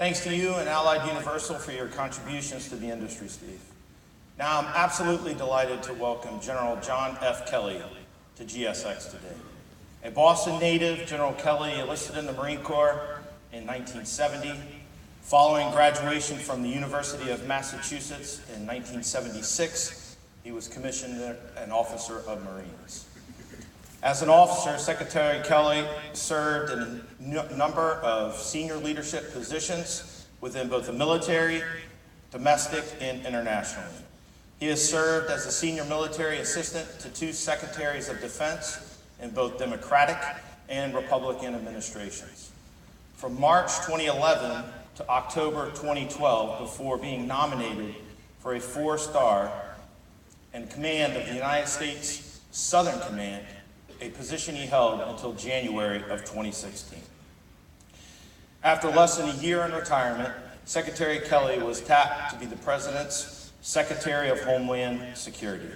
Thanks to you and Allied Universal for your contributions to the industry, Steve. Now I'm absolutely delighted to welcome General John F. Kelly to GSX today. A Boston native, General Kelly enlisted in the Marine Corps in 1970. Following graduation from the University of Massachusetts in 1976, he was commissioned an officer of Marines. As an officer, Secretary Kelly served in a number of senior leadership positions within both the military, domestic, and internationally. He has served as a senior military assistant to 2 secretaries of defense in both Democratic and Republican administrations. From March 2011 to October 2012, before being nominated for a 4-star in command of the United States Southern Command, a position he held until January of 2016. After less than a year in retirement, Secretary Kelly was tapped to be the President's Secretary of Homeland Security.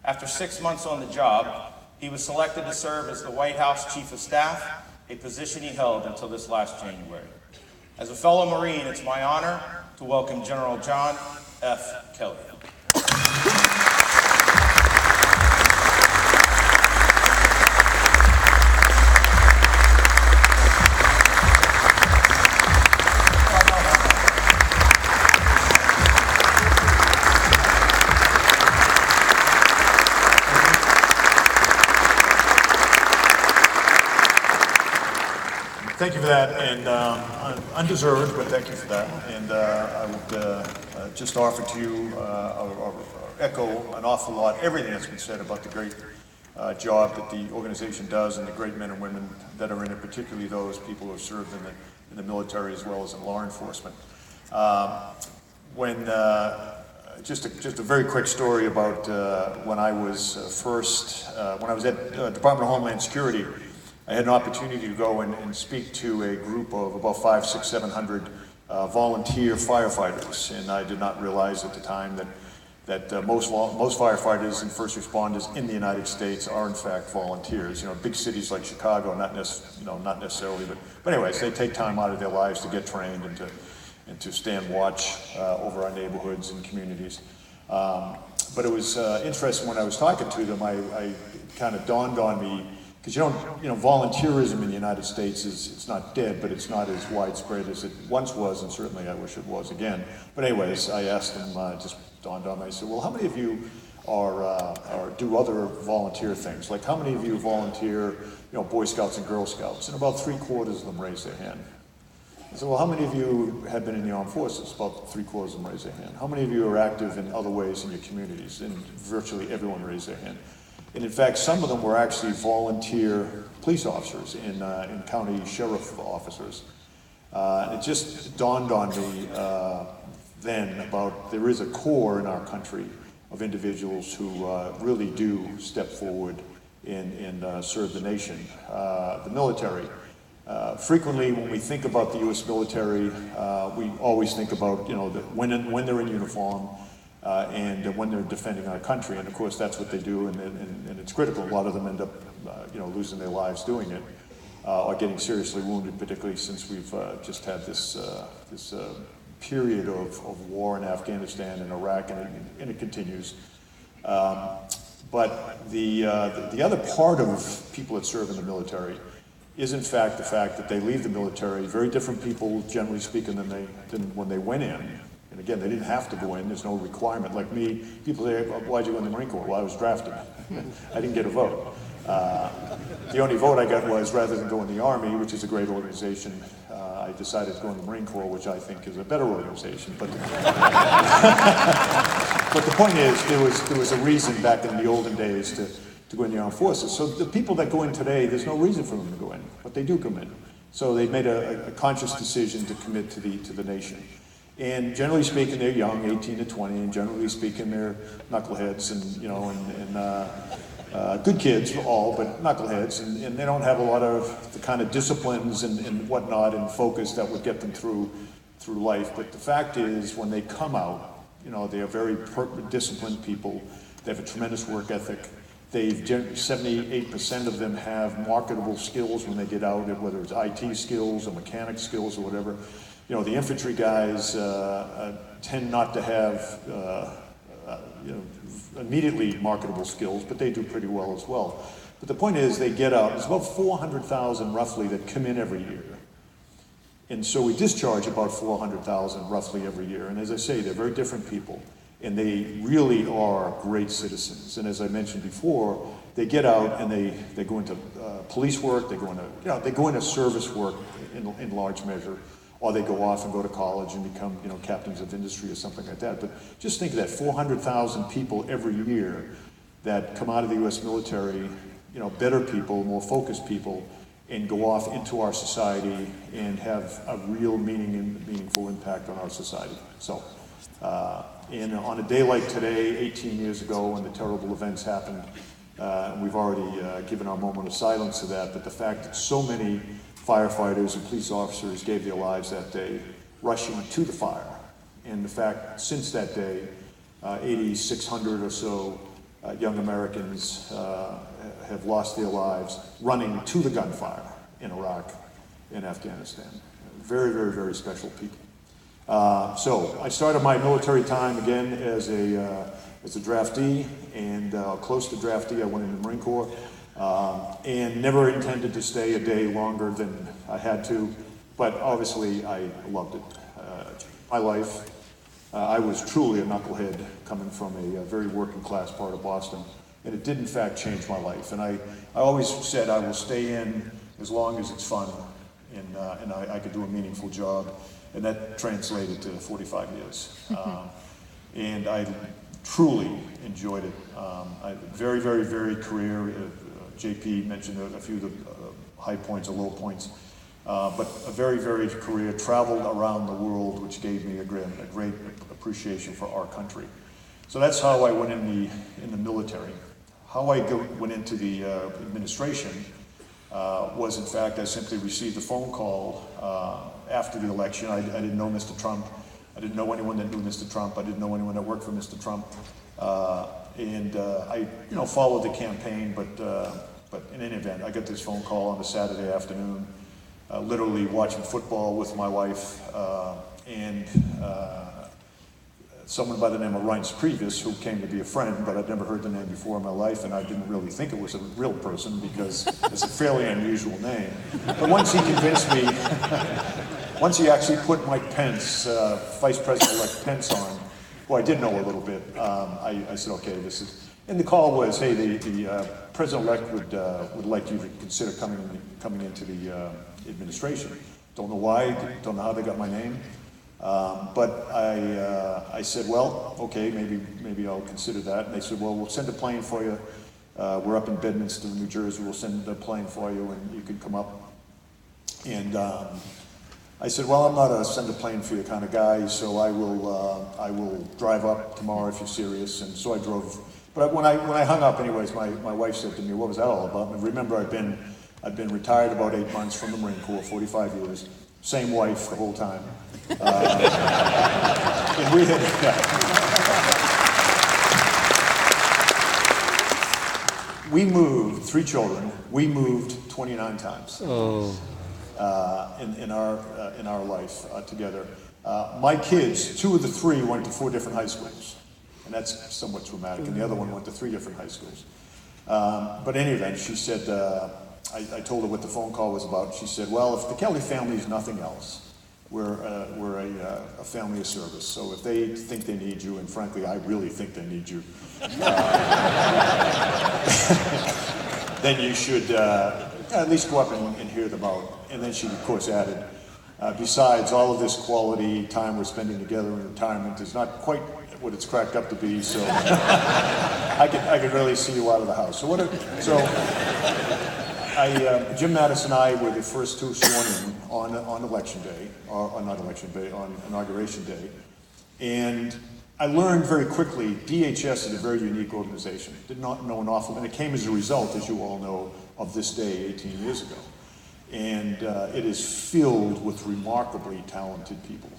After 6 months on the job, he was selected to serve as the White House Chief of Staff, a position he held until this last January. As a fellow Marine, it's my honor to welcome General John F. Kelly. Thank you for that, and undeserved, but thank you for that. And I would just offer to you, or echo an awful lot, everything that's been said about the great job that the organization does and the great men and women that are in it, particularly those people who have served in the military as well as in law enforcement. Just a very quick story about when I was when I was at Department of Homeland Security. I had an opportunity to go and speak to a group of about 500, 600, 700 volunteer firefighters, and I did not realize at the time that most firefighters and first responders in the United States are in fact volunteers. You know, big cities like Chicago, not necessarily, but anyways, they take time out of their lives to get trained and to stand watch over our neighborhoods and communities. But it was interesting when I was talking to them. I kind of dawned on me. Because volunteerism in the United States it's not dead, but it's not as widespread as it once was, and certainly I wish it was again. But anyways, I asked them, just dawned on me, I said, well, how many of you do other volunteer things? Like, how many of you volunteer, Boy Scouts and Girl Scouts? And about 3/4 of them raised their hand. I said, well, how many of you have been in the armed forces? About 3/4 of them raised their hand. How many of you are active in other ways in your communities? And virtually everyone raised their hand. And in fact, some of them were actually volunteer police officers and county sheriff officers. It just dawned on me then about there is a core in our country of individuals who really do step forward and serve the nation. The military. Frequently, when we think about the U.S. military, we always think about when they're in uniform. And when they're defending our country, and of course that's what they do, and it's critical. A lot of them end up, losing their lives doing it, or getting seriously wounded. Particularly since we've just had this period of war in Afghanistan and Iraq, and it continues. But the other part of people that serve in the military is in fact the fact that they leave the military very different people, generally speaking, than when they went in. And again, they didn't have to go in, there's no requirement. Like me, people say, why'd you go in the Marine Corps? Well, I was drafted. I didn't get a vote. The only vote I got was, rather than go in the Army, which is a great organization, I decided to go in the Marine Corps, which I think is a better organization. But the point is, there was a reason back in the olden days to go in the armed forces. So the people that go in today, there's no reason for them to go in, but they do come in. So they made a conscious decision to commit to the nation. And generally speaking, they're young, 18 to 20, and generally speaking, they're knuckleheads and good kids, all, but knuckleheads, and they don't have a lot of the kind of disciplines and whatnot and focus that would get them through life. But the fact is, when they come out, they are very disciplined people. They have a tremendous work ethic. 78% of them have marketable skills when they get out, whether it's IT skills or mechanic skills or whatever. the infantry guys tend not to have immediately marketable skills, but they do pretty well as well. But the point is, they get out. There's about 400,000 roughly that come in every year. And so we discharge about 400,000 roughly every year. And as I say, they're very different people. And they really are great citizens. And as I mentioned before, they get out and they go into police work, they go into service work in large measure, or they go off and go to college and become captains of industry or something like that. But just think of that, 400,000 people every year that come out of the U.S. military, better people, more focused people, and go off into our society and have a real meaningful impact on our society. So, and on a day like today, 18 years ago, when the terrible events happened, we've already given our moment of silence to that, but the fact that so many firefighters and police officers gave their lives that day rushing to the fire, and the fact since that day, 8,600 or so young Americans have lost their lives running to the gunfire in Iraq and Afghanistan. Very, very, very special people. So I started my military time again as a draftee, and close to draftee, I went in the Marine Corps, and never intended to stay a day longer than I had to, but obviously I loved it. My life, I was truly a knucklehead coming from a very working class part of Boston, and it did in fact change my life. And I always said I will stay in as long as it's fun and I could do a meaningful job, and that translated to 45 years. And I truly enjoyed it. Very, very, very career. JP mentioned a few of the high points or low points. But a very, very career, traveled around the world, which gave me a great appreciation for our country. So that's how I went in the military. How I went into the administration was, in fact, I simply received a phone call after the election. I didn't know Mr. Trump. I didn't know anyone that knew Mr. Trump. I didn't know anyone that worked for Mr. Trump. And I followed the campaign, but in any event, I got this phone call on a Saturday afternoon, literally watching football with my wife, and someone by the name of Reince Priebus, who came to be a friend, but I'd never heard the name before in my life, and I didn't really think it was a real person because it's a fairly unusual name. But once he convinced me, once he actually put Mike Pence, Vice President-elect Pence on, who I did know a little bit, I said, okay, this is, and the call was, hey, the President-elect would like you to consider coming into the administration. Don't know why, don't know how they got my name. But I said, well, okay, maybe I'll consider that. And they said, well, we'll send a plane for you. We're up in Bedminster, New Jersey. We'll send a plane for you, and you can come up. And I said, well, I'm not a send a plane for you kind of guy, so I will drive up tomorrow if you're serious. And so I drove. But when I hung up, anyways, my wife said to me, what was that all about? And remember, I'd been retired about 8 months from the Marine Corps, 45 years. Same wife the whole time. And we had, we moved, 3 children, we moved 29 times in our life together. My kids, 2 of the 3 went to 4 different high schools, and that's somewhat traumatic, and the other one went to 3 different high schools. But in any event, she said, I told her what the phone call was about. She said, well, if the Kelly family is nothing else, we're a family of service. So if they think they need you, and frankly, I really think they need you, then you should at least go up and hear them out. And then she, of course, added, besides, all of this quality time we're spending together in retirement is not quite what it's cracked up to be, so I could really see you out of the house. Jim Mattis and I were the first 2 sworn in on election day, or not election day, on inauguration day. And I learned very quickly, DHS is a very unique organization. Did not know an awful, and it came as a result, as you all know, of this day 18 years ago. And it is filled with remarkably talented people.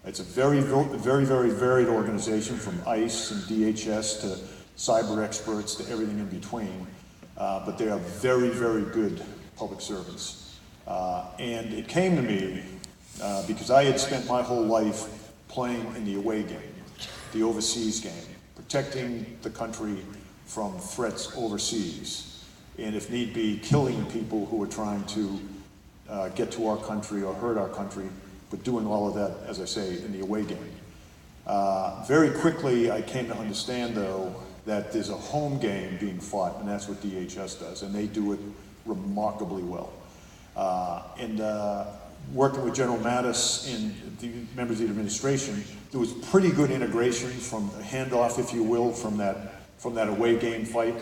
It's a very, very, very varied organization, from ICE and DHS to cyber experts to everything in between. But they are very, very good public servants. And it came to me because I had spent my whole life playing in the away game, the overseas game, protecting the country from threats overseas, and if need be, killing people who are trying to get to our country or hurt our country, but doing all of that, as I say, in the away game. Very quickly, I came to understand, though, that there's a home game being fought, and that's what DHS does, and they do it remarkably well. Working with General Mattis and the members of the administration, there was pretty good integration from a handoff, if you will, from that away game fight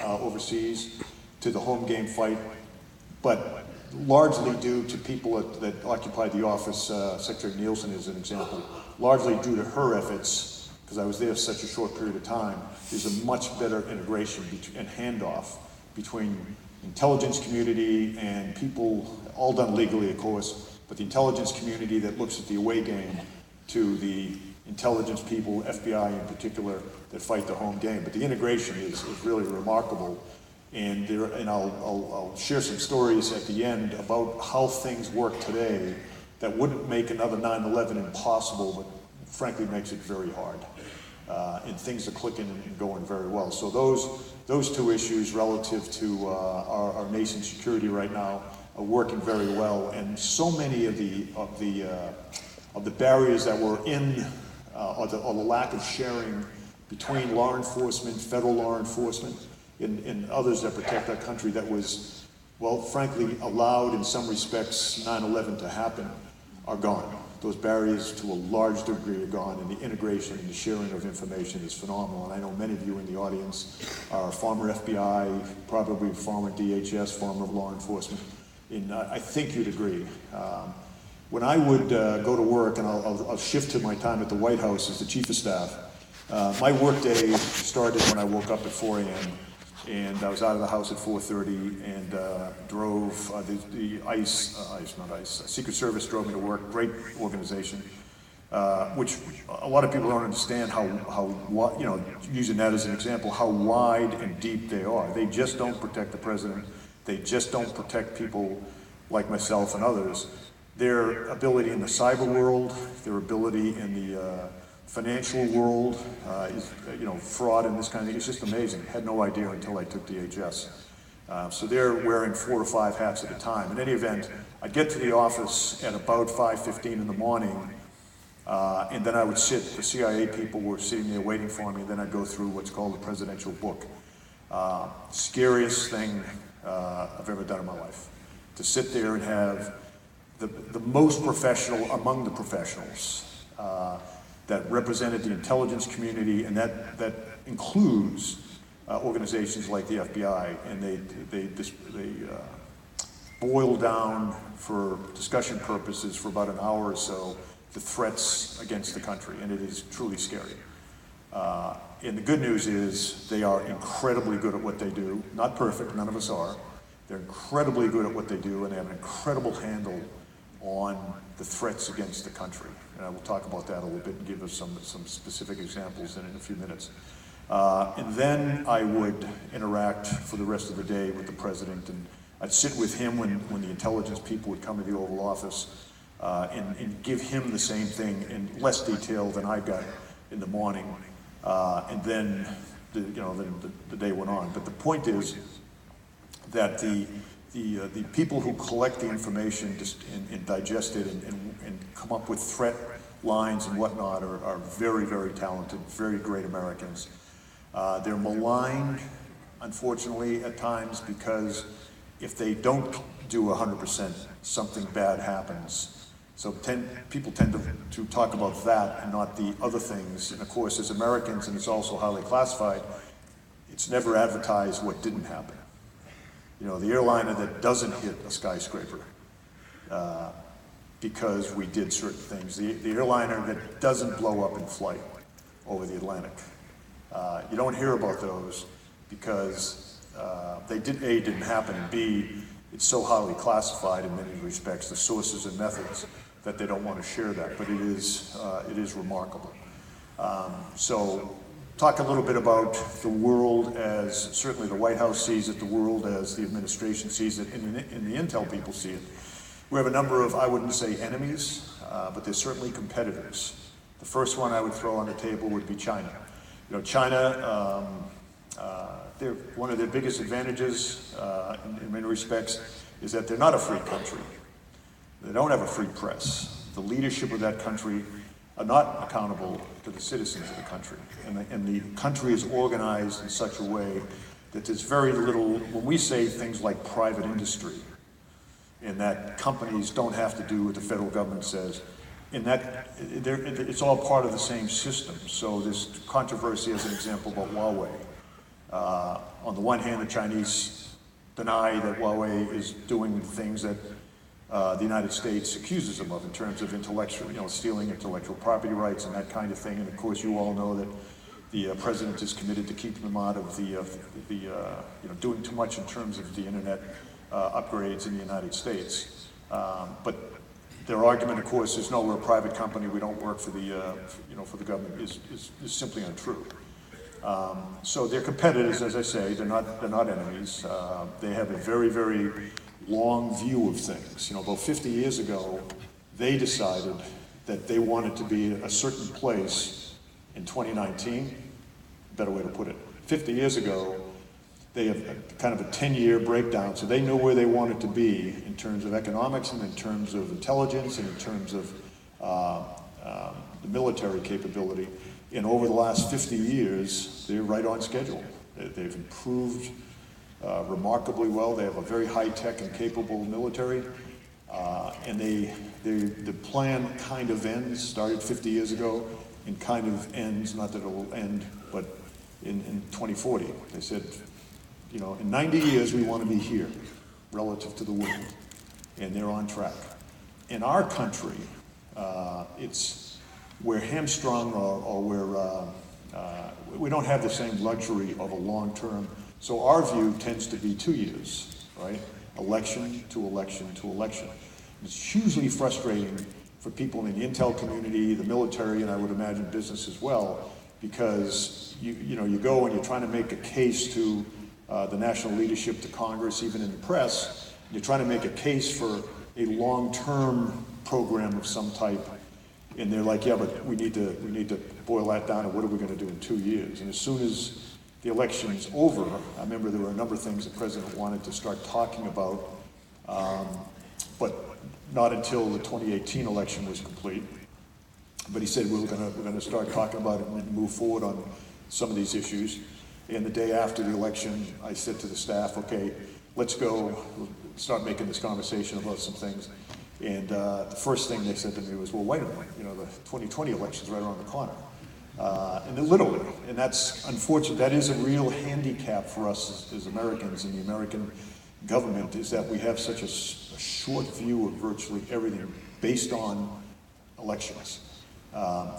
overseas to the home game fight, but largely due to people that occupied the office, Secretary Nielsen is an example, largely due to her efforts, because I was there such a short period of time, there's a much better integration and handoff between intelligence community and people, all done legally, of course, but the intelligence community that looks at the away game to the intelligence people, FBI in particular, that fight the home game. But the integration is really remarkable. And I'll share some stories at the end about how things work today that wouldn't make another 9/11 impossible, but frankly makes it very hard. And things are clicking and going very well. So those two issues relative to our nation's security right now are working very well. And so many of the barriers that were in, or the lack of sharing between law enforcement, federal law enforcement, and others that protect our country that was, well, frankly, allowed in some respects 9/11 to happen, are gone. Those barriers to a large degree are gone, and the integration and the sharing of information is phenomenal. And I know many of you in the audience are former FBI, probably former DHS, former law enforcement, and I think you'd agree. When I would go to work, and I'll shift to my time at the White House as the Chief of Staff, my work day started when I woke up at 4 a.m. and I was out of the house at 4:30 and drove the Secret Service drove me to work. Great organization, which a lot of people don't understand how using that as an example, how wide and deep they are. They just don't protect the president. They just don't protect people like myself and others. Their ability in the cyber world, their ability in the financial world, is, fraud and this kind of thing. It's just amazing. Had no idea until I took DHS. So they're wearing 4 to 5 hats at a time. In any event, I'd get to the office at about 5:15 in the morning, and then I would sit, the CIA people were sitting there waiting for me, and then I'd go through what's called the presidential book. Scariest thing I've ever done in my life. To sit there and have the most professional among the professionals that represented the intelligence community, and that includes organizations like the FBI, and they boil down for discussion purposes for about an hour or so the threats against the country, and it is truly scary. And the good news is they are incredibly good at what they do. Not perfect, none of us are. They're incredibly good at what they do, and they have an incredible handle on the threats against the country. And I will talk about that a little bit and give us some specific examples in a few minutes. And then I would interact for the rest of the day with the president, and I'd sit with him when the intelligence people would come to the Oval Office and give him the same thing in less detail than I got in the morning. And then the day went on. But the point is that the people who collect the information and digest it and come up with threat lines and whatnot are very, very talented, very great Americans. They're maligned, unfortunately, at times, because if they don't do 100%, something bad happens. So people tend to talk about that and not the other things. And of course, as Americans, and it's also highly classified, it's never advertised what didn't happen. The airliner that doesn't hit a skyscraper because we did certain things. The airliner that doesn't blow up in flight over the Atlantic. You don't hear about those because they didn't happen, and B, it's so highly classified in many respects, the sources and methods, that they don't want to share that. But it is remarkable. So talk a little bit about the world as certainly the White House sees it, the world as the administration sees it, and the intel people see it. We have a number of, I wouldn't say enemies, but they're certainly competitors. The first one I would throw on the table would be China. You know, China, one of their biggest advantages in many respects is that they're not a free country. They don't have a free press. The leadership of that country are not accountable to the citizens of the country. And the country is organized in such a way that there's very little, when we say things like private industry, and that companies don't have to do what the federal government says, in that, it's all part of the same system. So there's controversy, as an example, about Huawei. On the one hand, the Chinese deny that Huawei is doing things that the United States accuses them of in terms of intellectual, stealing intellectual property rights and that kind of thing. And of course, you all know that the president is committed to keeping them out of doing too much in terms of the internet upgrades in the United States. But their argument, of course, is no, we're a private company, we don't work for the, for the government, is simply untrue. So they're competitors, as I say, they're not enemies. They have a very, very long view of things. About 50 years ago, they decided that they wanted to be a certain place in 2019, better way to put it. 50 years ago, they have kind of a 10-year breakdown, so they know where they wanted to be in terms of economics and in terms of intelligence and in terms of the military capability. And over the last 50 years, they're right on schedule. They've improved remarkably well. They have a very high-tech and capable military. And the plan kind of started 50 years ago, and kind of ends, not that it will end, but in 2040. They said, in 90 years we want to be here relative to the world, and they're on track. In our country, we're hamstrung or we don't have the same luxury of a long term, so our view tends to be 2 years, right? Election to election to election. It's hugely frustrating for people in the intel community, the military, and I would imagine business as well, because you go and you're trying to make a case to the national leadership, to Congress, even in the press. You're trying to make a case for a long-term program of some type, and they're like, yeah, but we need to boil that down, and what are we going to do in 2 years? And as soon as the election's over, I remember there were a number of things the president wanted to start talking about, but not until the 2018 election was complete. But he said we're going to start talking about it and move forward on some of these issues. And the day after the election, I said to the staff, okay, let's go start making this conversation about some things. And the first thing they said to me was, well, wait a minute, the 2020 election's right around the corner. And literally, and that's unfortunate, that is a real handicap for us as Americans and the American government, is that we have such a short view of virtually everything based on elections.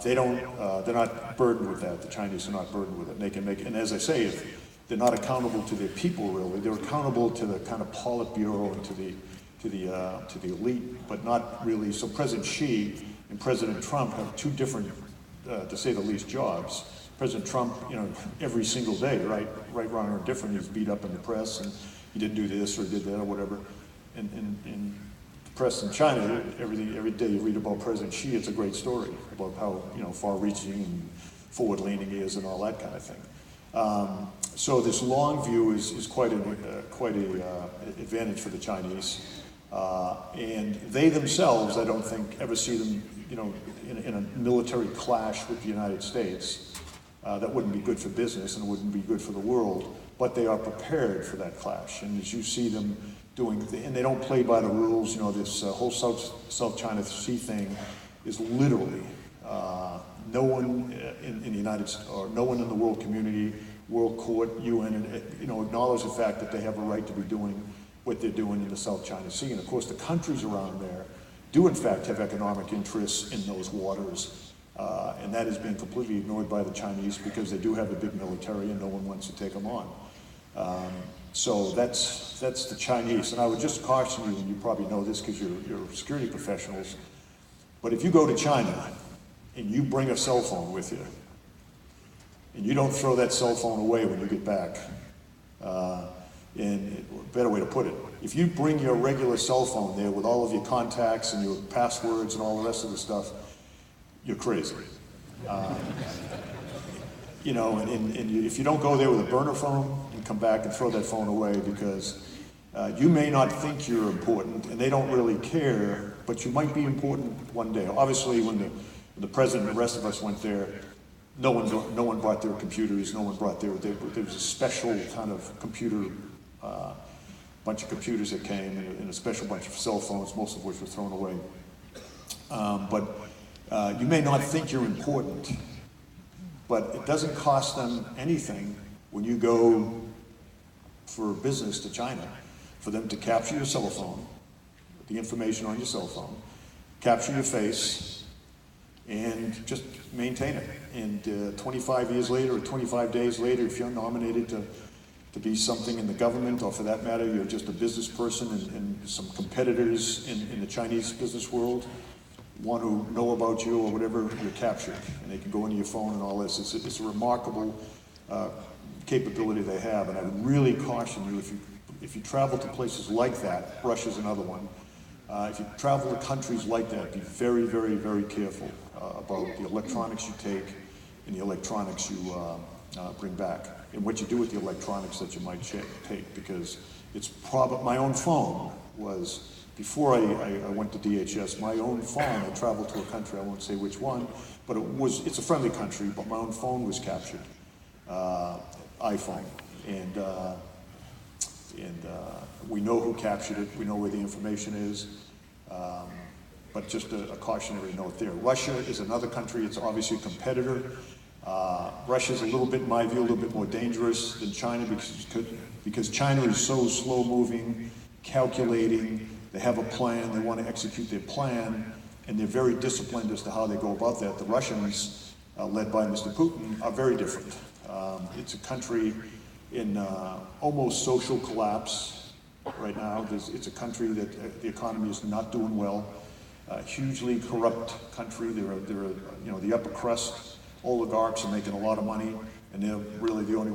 They're not burdened with that. The Chinese are not burdened with it. And they can make, and as I say, if they're not accountable to their people really, they're accountable to the kind of Politburo and to the elite, but not really. So President Xi and President Trump have two different, to say the least, jobs. President Trump, every single day, right, wrong, or different, he's beat up in the press, and he didn't do this or did that or whatever. And press in China, every day you read about President Xi, it's a great story about how far-reaching and forward-leaning he is and all that kind of thing. So this long view is quite an advantage for the Chinese, and they themselves, I don't think, ever see them, in a military clash with the United States. That wouldn't be good for business and it wouldn't be good for the world, but they are prepared for that clash. And as you see them doing, and they don't play by the rules, this whole South China Sea thing is literally no one in the United States, or no one in the world community, World Court, UN, acknowledge the fact that they have a right to be doing what they're doing in the South China Sea. And of course, the countries around there do in fact have economic interests in those waters. And that is being completely ignored by the Chinese because they do have a big military and no one wants to take them on. So that's the Chinese. And I would just caution you, and you probably know this because you're security professionals, but if you go to China and you bring a cell phone with you, and you don't throw that cell phone away when you get back, and a better way to put it, if you bring your regular cell phone there with all of your contacts and your passwords and all the rest of the stuff, you're crazy. You know, if you don't go there with a burner phone and come back and throw that phone away, because you may not think you're important and they don't really care, but you might be important one day. Obviously, when the president and the rest of us went there, no one brought their computers, no one brought there was a special kind of computer, bunch of computers that came, and a special bunch of cell phones, most of which were thrown away. But you may not think you're important, but it doesn't cost them anything when you go for business to China, for them to capture your cell phone, the information on your cell phone, capture your face, and just maintain it. And 25 years later or 25 days later, if you're nominated to be something in the government, or for that matter, you're just a business person, and some competitors in the Chinese business world want to know about you or whatever, you're captured. And they can go into your phone and all this. It's a remarkable capability they have. And I would really caution you, if you travel to places like that, Russia's another one, if you travel to countries like that, be very, very, very careful about the electronics you take and the electronics you bring back, and what you do with the electronics that you might take, because it's probably, my own phone was, before I went to DHS, my own phone, I traveled to a country, I won't say which one, but it's a friendly country, but my own phone was captured, iPhone, and we know who captured it, we know where the information is, but just a cautionary note there. Russia is another country, it's obviously a competitor. Russia's a little bit, in my view, a little bit more dangerous than China, because China is so slow-moving, calculating, they have a plan, they want to execute their plan, and they're very disciplined as to how they go about that. The Russians, led by Mr. Putin, are very different. It's a country in almost social collapse right now. It's a country that the economy is not doing well. Hugely corrupt country. They're you know, the upper crust oligarchs are making a lot of money, and they're really the only